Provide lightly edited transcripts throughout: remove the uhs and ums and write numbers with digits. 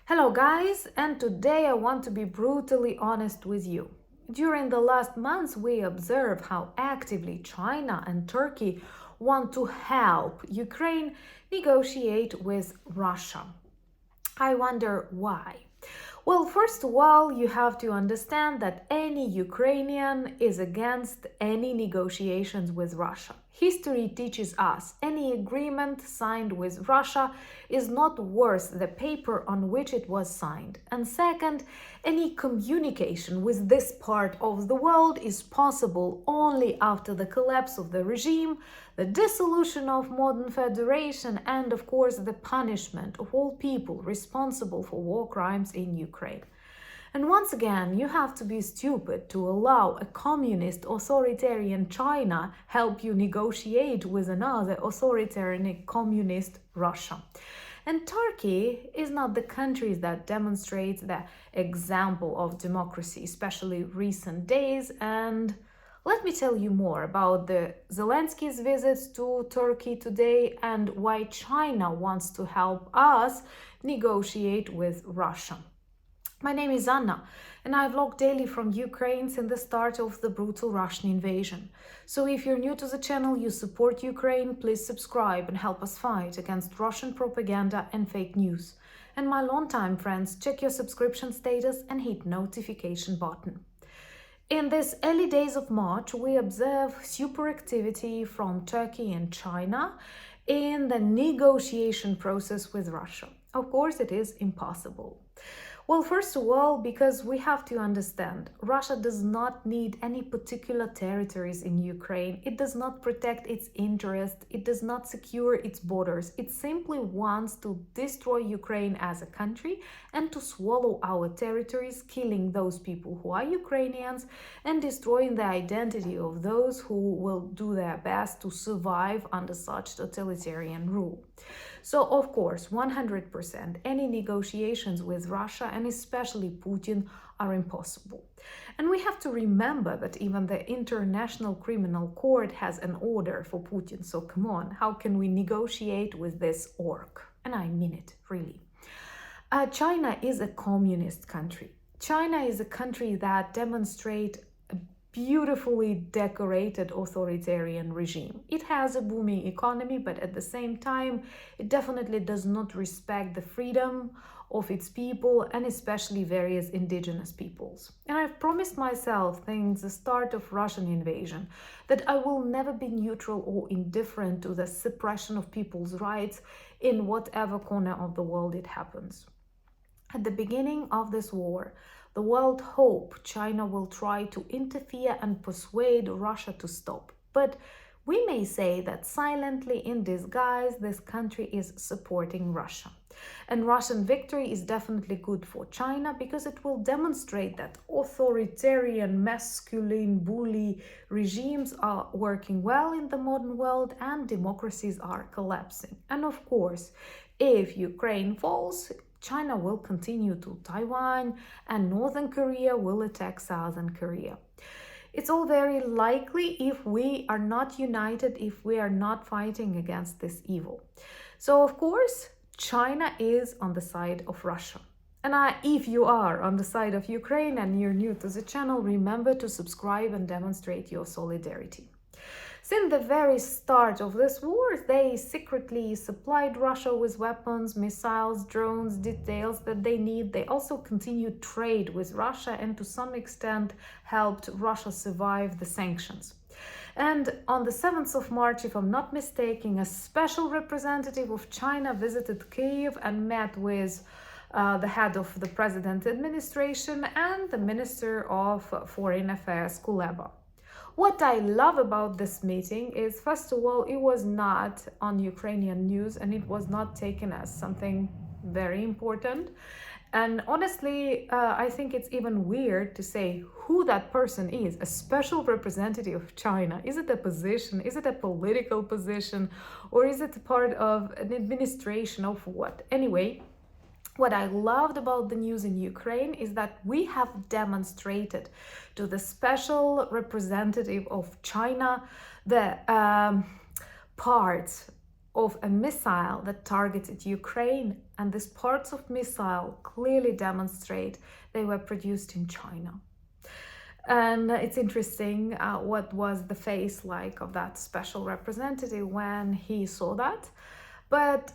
Hello guys, and today I want to be brutally honest with you. During the last months, we observed how actively China and Turkey want to help Ukraine negotiate with Russia. I wonder why. Well, first of all, you have to understand that any Ukrainian is against any negotiations with Russia. History teaches us any agreement signed with Russia is not worth the paper on which it was signed. And second, any communication with this part of the world is possible only after the collapse of the regime, the dissolution of modern federation, and of course the punishment of all people responsible for war crimes in Ukraine. And once again, you have to be stupid to allow a communist authoritarian China help you negotiate with another authoritarian communist Russia. And Turkey is not the country that demonstrates the example of democracy, especially recent days. And let me tell you more about the Zelensky's visits to Turkey today and why China wants to help us negotiate with Russia. My name is Anna, and I vlog daily from Ukraine since the start of the brutal Russian invasion. So if you're new to the channel, you support Ukraine, please subscribe and help us fight against Russian propaganda and fake news. And my longtime friends, check your subscription status and hit notification button. In these early days of March, we observe super activity from Turkey and China in the negotiation process with Russia. Of course, it is impossible. Well, first of all, because we have to understand, Russia does not need any particular territories in Ukraine. It does not protect its interests. It does not secure its borders. It simply wants to destroy Ukraine as a country and to swallow our territories, killing those people who are Ukrainians and destroying the identity of those who will do their best to survive under such totalitarian rule. So, of course, 100%, any negotiations with Russia and especially Putin are impossible. And we have to remember that even the International Criminal Court has an order for Putin. So come on, how can we negotiate with this orc? And I mean it, really. China is a communist country. China is a country that demonstrates beautifully decorated authoritarian regime. It has a booming economy, but at the same time, it definitely does not respect the freedom of its people and especially various indigenous peoples. And I've promised myself since the start of Russian invasion that I will never be neutral or indifferent to the suppression of people's rights in whatever corner of the world it happens. At the beginning of this war, the world hoped China will try to interfere and persuade Russia to stop. But we may say that silently in disguise, this country is supporting Russia. And Russian victory is definitely good for China because it will demonstrate that authoritarian, masculine, bully regimes are working well in the modern world and democracies are collapsing. And of course, if Ukraine falls, China will continue to Taiwan and Northern Korea will attack Southern Korea. It's all very likely if we are not united, if we are not fighting against this evil. So, of course, China is on the side of Russia. And if you are on the side of Ukraine and you're new to the channel, remember to subscribe and demonstrate your solidarity. Since the very start of this war, they secretly supplied Russia with weapons, missiles, drones, details that they need. They also continued trade with Russia and to some extent helped Russia survive the sanctions. And on the 7th of March, if I'm not mistaken, a special representative of China visited Kyiv and met with the head of the president's administration and the Minister of Foreign Affairs, Kuleba. What I love about this meeting is, first of all, it was not on Ukrainian news and it was not taken as something very important. And honestly, I think it's even weird to say who that person is, a special representative of China. Is it a position? Is it a political position? Or is it part of an administration of what? Anyway, what I loved about the news in Ukraine is that we have demonstrated to the special representative of China the parts of a missile that targeted Ukraine And these parts of missile clearly demonstrate they were produced in China. And it's interesting what was the face like of that special representative when he saw that. But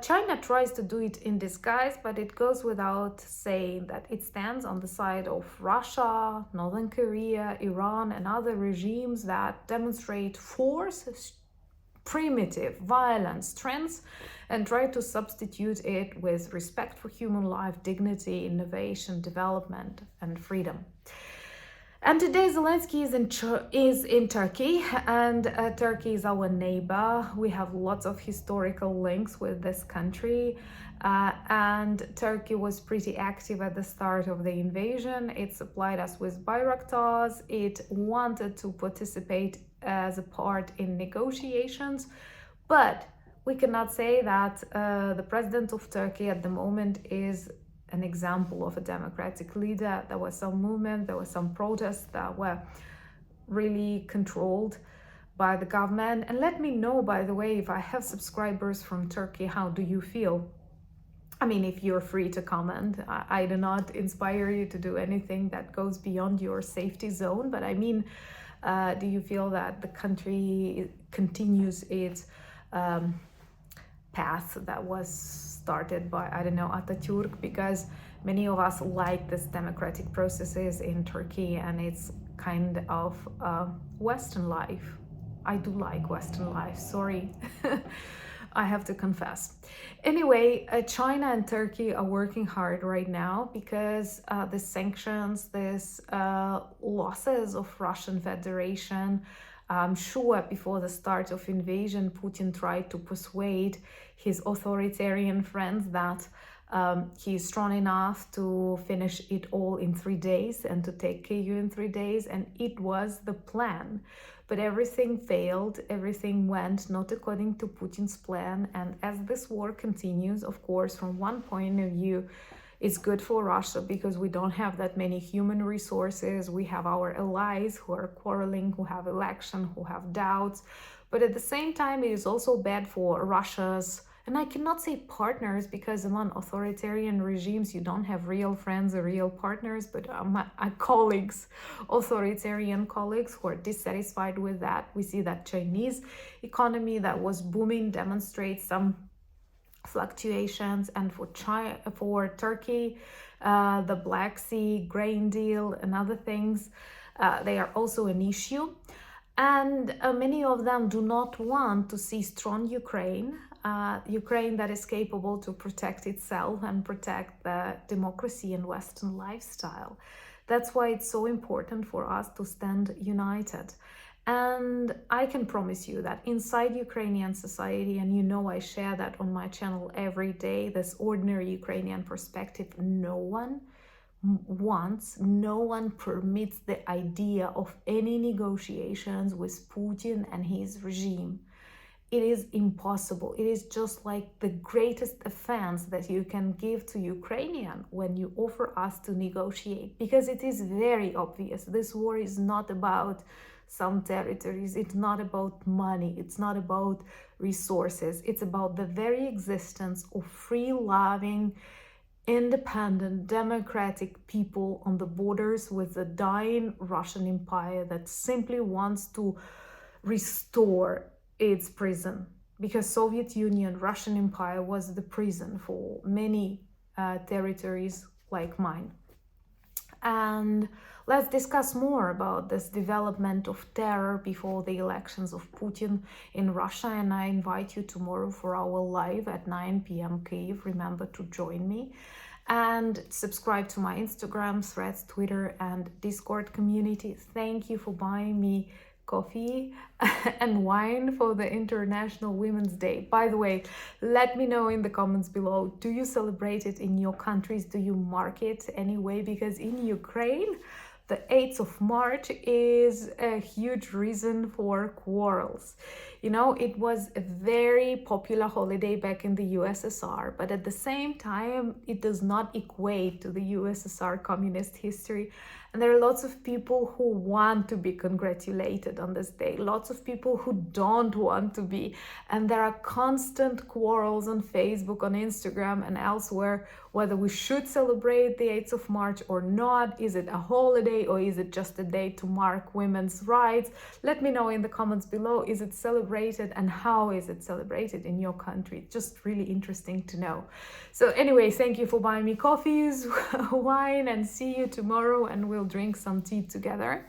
China tries to do it in disguise, but it goes without saying that it stands on the side of Russia, Northern Korea, Iran, and other regimes that demonstrate force, primitive, violent strengths, and try to substitute it with respect for human life, dignity, innovation, development, and freedom. And today Zelensky is in Turkey, and Turkey is our neighbor. We have lots of historical links with this country, and Turkey was pretty active at the start of the invasion. It supplied us with Bayraktars. It wanted to participate as a part in negotiations, but we cannot say that the president of Turkey at the moment is an example of a democratic leader. There was some movement, there were some protests that were really controlled by the government. And let me know, by the way, if I have subscribers from Turkey, how do you feel? I mean, if you're free to comment, I do not inspire you to do anything that goes beyond your safety zone. But I mean, do you feel that the country continues its path that was started by, I don't know, Atatürk? Because many of us like this democratic processes in Turkey, and it's kind of Western life. I do like Western life, sorry. I have to confess. Anyway, China and Turkey are working hard right now because the sanctions, this losses of Russian Federation. I'm sure before the start of invasion, Putin tried to persuade his authoritarian friends that he is strong enough to finish it all in 3 days and to take Kyiv in 3 days, and it was the plan. But everything failed, everything went not according to Putin's plan, and as this war continues, of course, from one point of view, it's good for Russia because we don't have that many human resources. We have our allies who are quarreling, who have election, who have doubts. But at the same time, it is also bad for Russia's, and I cannot say partners because among authoritarian regimes, you don't have real friends or real partners, but my colleagues, authoritarian colleagues who are dissatisfied with that. We see that Chinese economy that was booming demonstrates some fluctuations, and for Turkey, the Black Sea grain deal and other things, they are also an issue. And many of them do not want to see strong Ukraine, Ukraine that is capable to protect itself and protect the democracy and Western lifestyle. That's why it's so important for us to stand united. And I can promise you that inside Ukrainian society, and you know I share that on my channel every day, this ordinary Ukrainian perspective, no one wants, no one permits the idea of any negotiations with Putin and his regime. It is impossible. It is just like the greatest offense that you can give to Ukrainian when you offer us to negotiate, because it is very obvious. This war is not about some territories, it's not about money, it's not about resources, it's about the very existence of free, loving, independent, democratic people on the borders with the dying Russian Empire that simply wants to restore its prison. Because Soviet Union, Russian Empire was the prison for many territories like mine. And let's discuss more about this development of terror before the elections of Putin in Russia. And I invite you tomorrow for our live at 9 p.m. Kyiv. Remember to join me. And subscribe to my Instagram, Threads, Twitter, and Discord community. Thank you for buying me coffee and wine for the International Women's Day. By the way, let me know in the comments below, do you celebrate it in your countries? Do you mark it anyway? Because in Ukraine, the 8th of March is a huge reason for quarrels. You know, it was a very popular holiday back in the USSR, but at the same time, it does not equate to the USSR communist history. And there are lots of people who want to be congratulated on this day, lots of people who don't want to be. And there are constant quarrels on Facebook, on Instagram, and elsewhere whether we should celebrate the 8th of March or not. Is it a holiday or is it just a day to mark women's rights? Let me know in the comments below. Is it celebrated and how is it celebrated in your country? Just really interesting to know. So anyway, thank you for buying me coffees, wine, and see you tomorrow and we'll drink some tea together.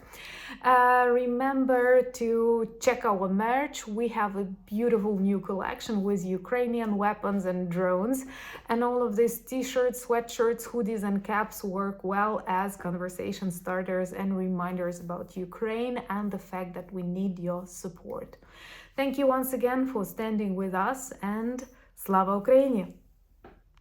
Remember to check our merch. We have a beautiful new collection with Ukrainian weapons and drones, and all of these t-shirts, sweatshirts, hoodies, and caps work well as conversation starters and reminders about Ukraine and the fact that we need your support. Thank you once again for standing with us, and Slava Ukraini!